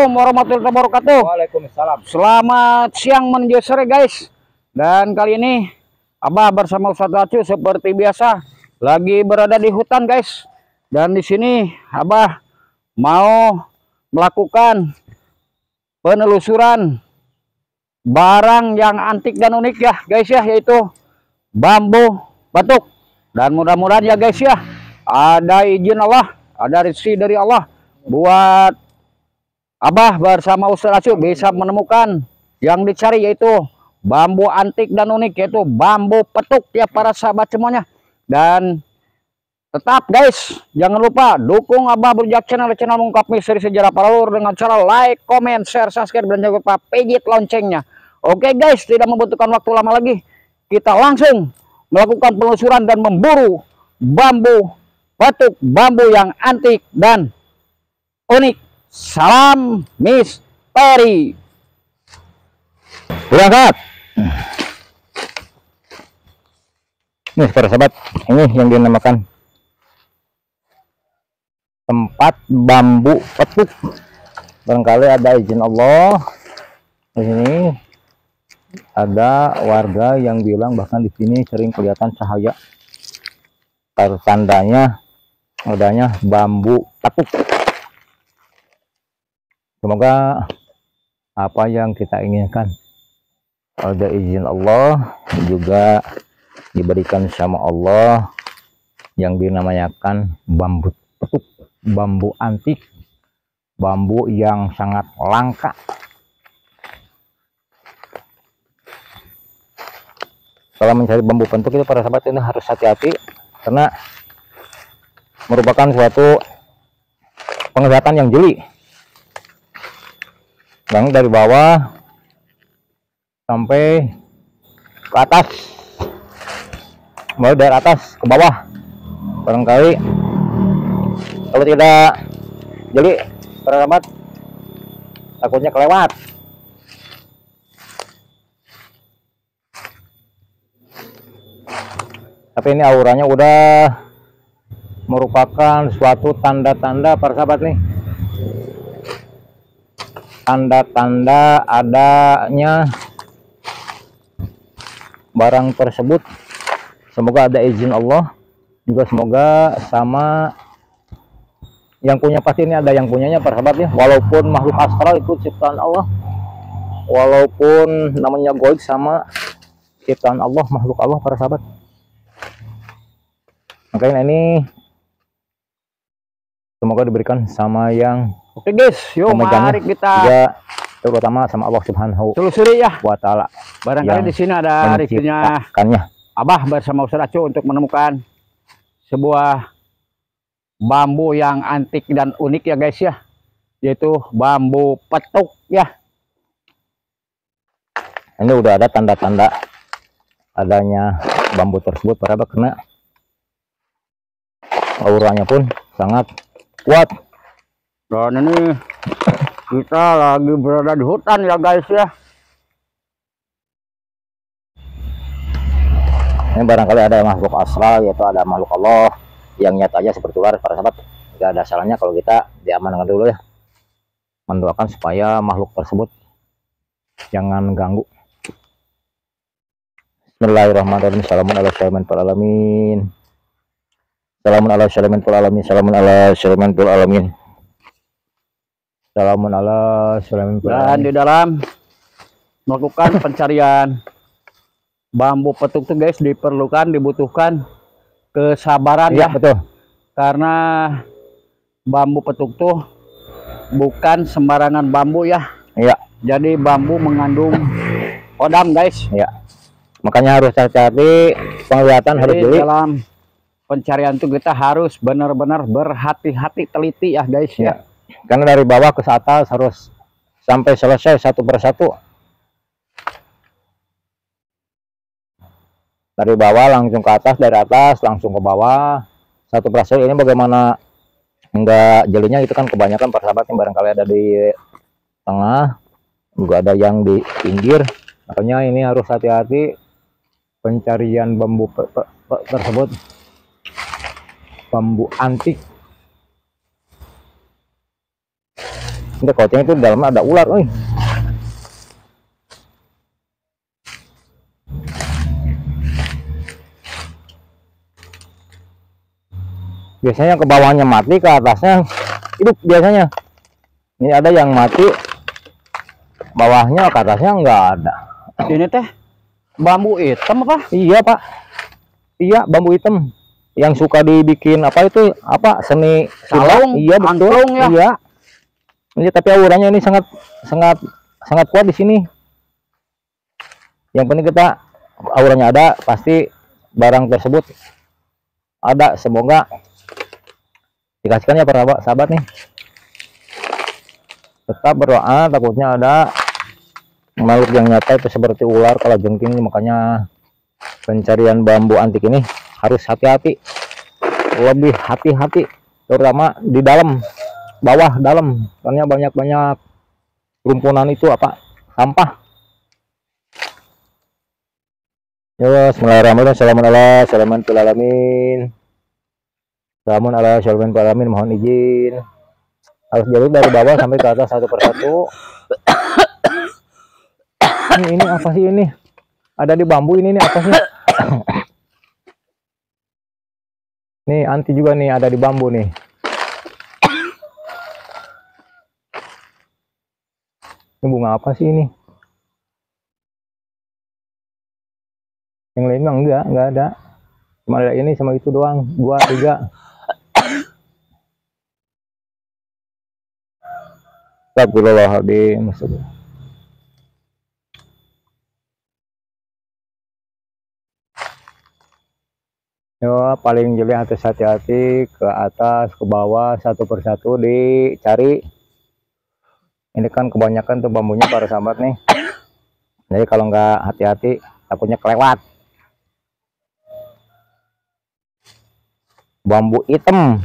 Warahmatullahi wabarakatuh. Waalaikumsalam. Selamat siang menuju sore guys. Dan kali ini Abah bersama Ustadz Acu seperti biasa lagi berada di hutan guys. Dan di sini Abah mau melakukan penelusuran barang yang antik dan unik ya guys ya, yaitu bambu batuk. Dan mudah-mudahan ya guys ya, ada izin Allah, ada rezeki dari Allah buat Abah bersama Ustadz Acu bisa menemukan yang dicari, yaitu bambu antik dan unik, yaitu bambu petuk ya para sahabat semuanya. Dan tetap guys, jangan lupa dukung Abah Berjak channel mengungkap misteri sejarah para leluhur dengan cara like, comment, share, subscribe, dan jangan lupa pijit loncengnya. Oke guys, tidak membutuhkan waktu lama lagi, kita langsung melakukan penelusuran dan memburu bambu petuk, bambu yang antik dan unik. Salam misteri. Berangkat. Nih para sahabat, ini yang dinamakan tempat bambu petuk. Barangkali ada izin Allah. Di sini ada warga yang bilang bahkan di sini sering kelihatan cahaya. Tandanya adanya bambu petuk. Semoga apa yang kita inginkan ada izin Allah, juga diberikan sama Allah yang dinamakan bambu petuk, bambu antik, bambu yang sangat langka. Kalau mencari bambu petuk itu para sahabat ini harus hati-hati, karena merupakan suatu penglihatan yang jeli. Bang, dari bawah sampai ke atas, mulai dari atas ke bawah. Barangkali kalau tidak jeli para sahabat, takutnya kelewat. Tapi ini auranya udah merupakan suatu tanda-tanda para sahabat nih, tanda-tanda adanya barang tersebut. Semoga ada izin Allah, juga semoga sama yang punya. Pasti ini ada yang punyanya para sahabat ya, walaupun makhluk astral itu ciptaan Allah, walaupun namanya goib sama ciptaan Allah, makhluk Allah para sahabat. Makanya ini semoga diberikan sama yang. Oke guys, yuk mari kita juga, terutama sama Allah Subhanahu telusuri ya wa Ta'ala. Barangkali di sini ada rezekinya Abah bersama Ustadz Acu untuk menemukan sebuah bambu yang antik dan unik ya guys ya, yaitu bambu petuk ya. Ini udah ada tanda-tanda adanya bambu tersebut para sahabat, karena auranya pun sangat kuat. Dan ini kita lagi berada di hutan ya guys ya. Ini barangkali ada makhluk astral, yaitu ada makhluk Allah yang nyata aja seperti ular para sahabat. Tidak ada salahnya kalau kita diamankan dulu ya, mendoakan supaya makhluk tersebut jangan ganggu. Bismillahirrahmanirrahim. Salamun ala syalamin fil alamin. Salamun ala syalamin fil alamin. Salamun ala syalamin fil alamin. Salamun ala syalamin fil alamin. Dan di dalam melakukan pencarian bambu petuk tuh guys, dibutuhkan kesabaran ya. Betul. Karena bambu petuk tuh bukan sembarangan bambu ya. Iya. Jadi bambu mengandung kodam guys. Iya. Makanya harus hati-hati, penglihatan harus jeli. Dalam pencarian tuh kita harus benar-benar berhati-hati, teliti ya guys ya. Karena dari bawah ke atas harus sampai selesai satu persatu. Dari bawah langsung ke atas, dari atas langsung ke bawah, satu persatu. Ini bagaimana enggak jelinya itu kan kebanyakan para sahabat yang barangkali ada di tengah, juga ada yang di pinggir. Makanya ini harus hati-hati pencarian bambu tersebut, bambu antik. Ini koceng itu dalamnya ada ular, oi. Biasanya ke bawahnya mati, ke atasnya hidup biasanya. Ini ada yang mati, bawahnya ke atasnya nggak ada. Ini teh bambu hitam apa? Iya Pak, iya bambu hitam yang suka dibikin apa itu, apa, seni Salung, iya betul, angklung ya. iya. Ini tapi auranya ini sangat kuat di sini. Yang penting kita auranya ada, pasti barang tersebut ada. Semoga dikasihkan ya para sahabat nih. Tetap berdoa, takutnya ada makhluk yang nyata itu seperti ular, kalajengking. Makanya pencarian bambu antik ini harus hati-hati, lebih hati-hati, terutama di dalam, bawah dalam, karena banyak rumpunan itu apa, sampah. Ya, bismillahirrahmanirrahim. Assalamualaikum. Mohon izin, harus jalur dari bawah sampai ke atas satu persatu. Ini apa sih ini? Ada di bambu ini apa sih? Nih anti juga nih, ada di bambu nih. Ini bunga apa sih ini? Yang lain mah enggak ada. Cuma ada ini sama itu doang, 2, 3. Astagfirullahaladzim. Yo, paling jeli harus hati-hati, ke atas, ke bawah, satu persatu dicari. Ini kan kebanyakan tuh bambunya para sahabat nih. Jadi kalau nggak hati-hati, takutnya kelewat. Bambu hitam.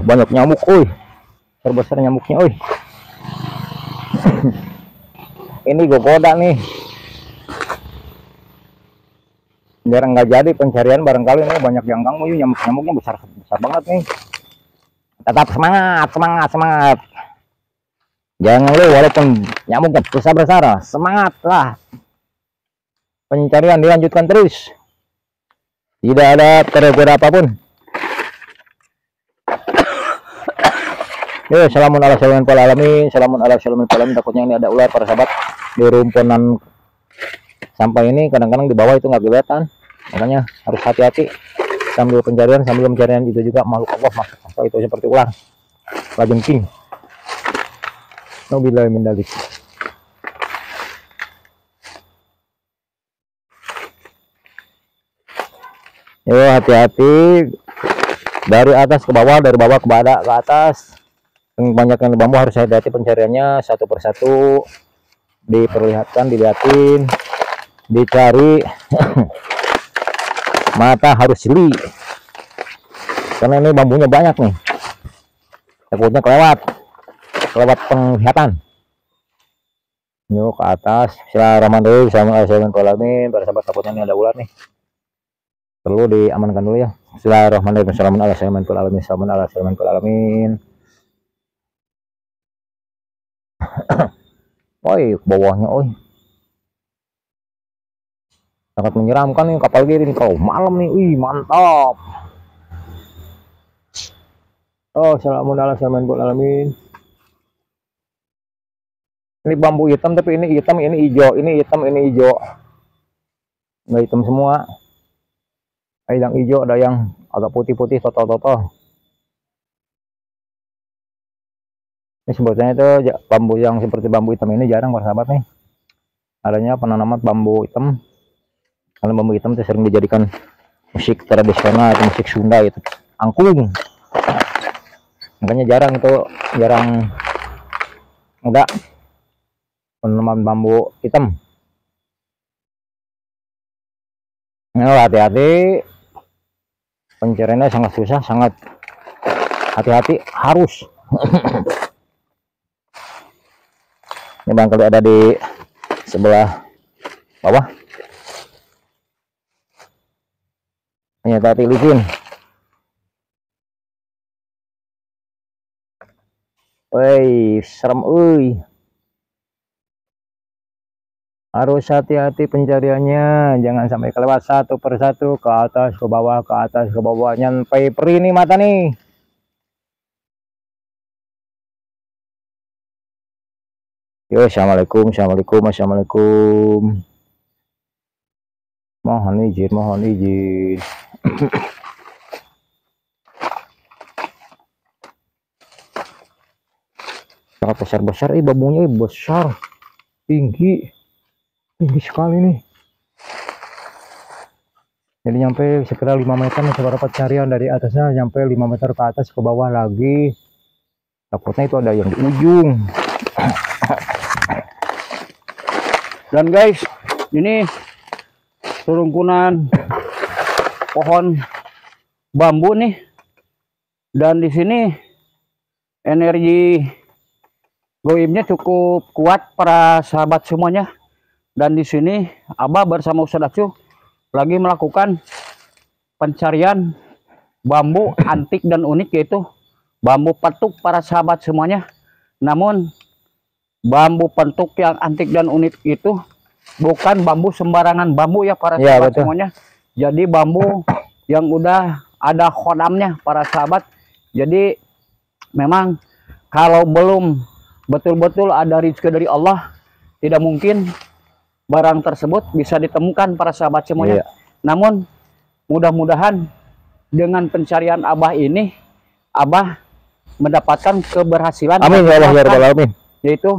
Banyak nyamuk, terbesar nyamuknya, Ini gogoda nih. Jarang nggak jadi pencarian, barangkali ini banyak yang ganggu. Nyamuknya besar banget nih. Tetap semangat. Jangan lu, walaupun nyamuknya besar, semangat lah. Pencarian dilanjutkan terus. Tidak ada tergora apapun. Ya, salamun ala alamin. Takutnya ini ada ular para sahabat di rumpunan sampah ini. Kadang-kadang di bawah itu nggak kelihatan, makanya harus hati-hati sambil pencarian itu juga makhluk Allah, makhluk itu seperti ular, kalajengking. Nauzubillahi min dzalik. Yo, hati-hati dari atas ke bawah, dari bawah ke atas. Kebanyakan bambu harus hati-hati pencariannya, satu persatu diperlihatkan, dilihatin, dicari. Mata harus jeli, karena ini bambunya banyak nih, takutnya kelewat penglihatan. Yuk ke atas. Bismillahirrahmanirrahim. Assalamualaikum. Para sahabat, takutnya ini ada ular nih, perlu diamankan dulu ya. Bismillahirrahmanirrahim. Assalamualaikum. Bawahnya, sangat menyeramkan nih kapal gini kalau malam nih. Mantap. Assalamualaikum. Ini bambu hitam, tapi ini hitam, ini hijau, ini hitam, ini hijau. Nggak hitam semua. Ada yang hijau, ada yang agak putih-putih, total. Ini sebetulnya itu bambu yang seperti bambu hitam ini jarang para sahabat nih. Adanya penanaman bambu hitam. Karena bambu hitam itu sering dijadikan musik tradisional atau musik Sunda itu, angklung. Makanya jarang enggak penanaman bambu hitam. Nah, hati-hati. Pencariannya sangat susah, sangat hati-hati harus. Ini barangkali ada di sebelah bawah. Hanya tadi licin. Woi, serem euy. Harus hati-hati pencariannya, jangan sampai kelewat satu persatu, ke atas, ke bawah, ke atas, ke bawah. Nyampe perih nih mata nih. Yo, assalamualaikum, assalamualaikum, assalamualaikum. Mohon izin, mohon izin. Sangat besar-besar, babunya besar, tinggi sekali nih. Jadi nyampe sekitar 5 meter nih, seberapa pencarian dari atasnya nyampe 5 meter ke atas, ke bawah lagi. Takutnya itu ada yang di ujung. Dan guys, ini rerumpunan pohon bambu nih. Dan di sini energi goibnya cukup kuat para sahabat semuanya. Dan di sini Abah bersama Ustadz Acu lagi melakukan pencarian bambu antik dan unik, yaitu bambu petuk para sahabat semuanya. Namun bambu petuk yang antik dan unik itu bukan bambu sembarangan bambu ya para sahabat semuanya. Jadi bambu yang udah ada khodamnya para sahabat. Jadi memang kalau belum betul-betul ada rezeki dari Allah, tidak mungkin barang tersebut bisa ditemukan para sahabat semuanya. Namun mudah-mudahan dengan pencarian Abah ini, Abah mendapatkan keberhasilan. Amin ya Allah ya Rabbal Alamin. Yaitu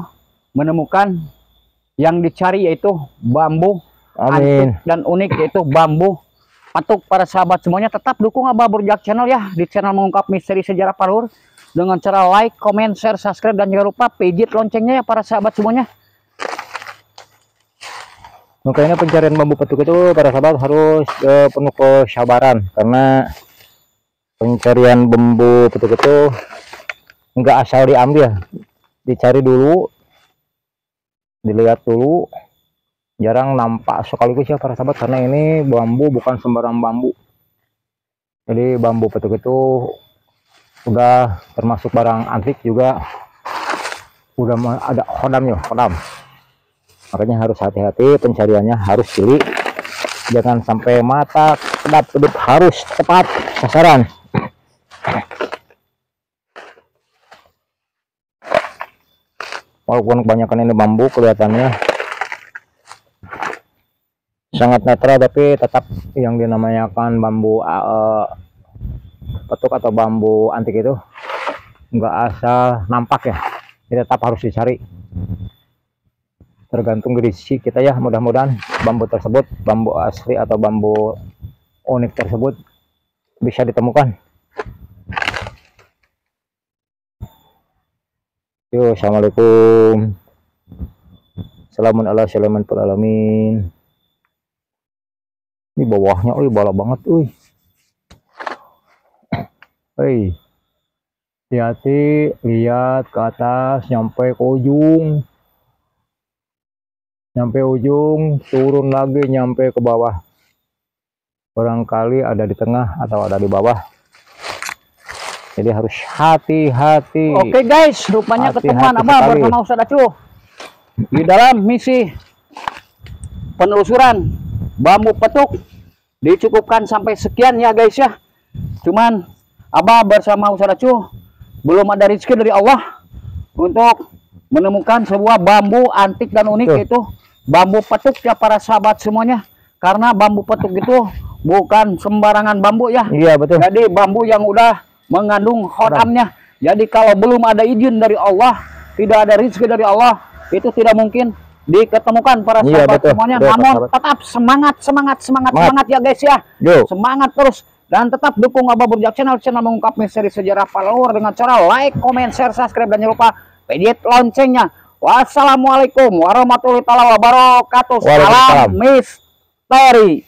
menemukan yang dicari, yaitu bambu antik dan unik, yaitu bambu patuk para sahabat semuanya. Tetap dukung Abah Burjak Channel ya, di channel Mengungkap Misteri Sejarah Paluhur, dengan cara like, comment, share, subscribe, dan jangan lupa pijit loncengnya ya para sahabat semuanya. Makanya pencarian bambu petuk itu para sahabat harus penuh kesabaran, karena pencarian bambu petuk itu enggak asal diambil, dicari dulu, dilihat dulu, jarang nampak sekaligus ya para sahabat, karena ini bambu bukan sembarang bambu. Jadi bambu petuk itu udah termasuk barang antik juga, udah ada khodamnya, khodam. Makanya harus hati-hati pencariannya, harus jeli, jangan sampai mata kedap-kedip, harus tepat sasaran. Walaupun kebanyakan ini bambu kelihatannya sangat netral, tapi tetap yang dinamakan bambu petuk atau bambu antik itu nggak asal nampak ya, jadi tetap harus dicari. Tergantung rezeki kita ya, mudah-mudahan bambu tersebut, bambu asli atau bambu unik tersebut bisa ditemukan. Yo, assalamualaikum. Assalamualaikum warahmatullahi. Ini bawahnya, bala banget, hei, hati-hati, lihat ke atas, nyampe ke ujung. Nyampe ujung, turun lagi, nyampe ke bawah. Barangkali ada di tengah atau ada di bawah. Jadi harus hati-hati. Oke guys, rupanya ketemuan Abah bersama Ustadz Acu di dalam misi penelusuran bambu petuk. Dicukupkan sampai sekian ya guys ya. Cuman Abah bersama Ustadz Acu belum ada rezeki dari Allah untuk menemukan sebuah bambu antik dan unik, yaitu bambu petuk ya para sahabat semuanya. Karena bambu petuk itu bukan sembarangan bambu ya. Iya betul. Jadi bambu yang udah mengandung khodamnya. Jadi kalau belum ada izin dari Allah, tidak ada rezeki dari Allah, itu tidak mungkin diketemukan para sahabat semuanya. Namun tetap semangat ya guys ya. Semangat terus, dan tetap dukung Abah Burjak Channel, channel Mengungkap Misteri Sejarah Paluhur, dengan cara like, comment, share, subscribe, dan jangan lupa pijit loncengnya. Wassalamualaikum warahmatullahi wabarakatuh. Salam misteri.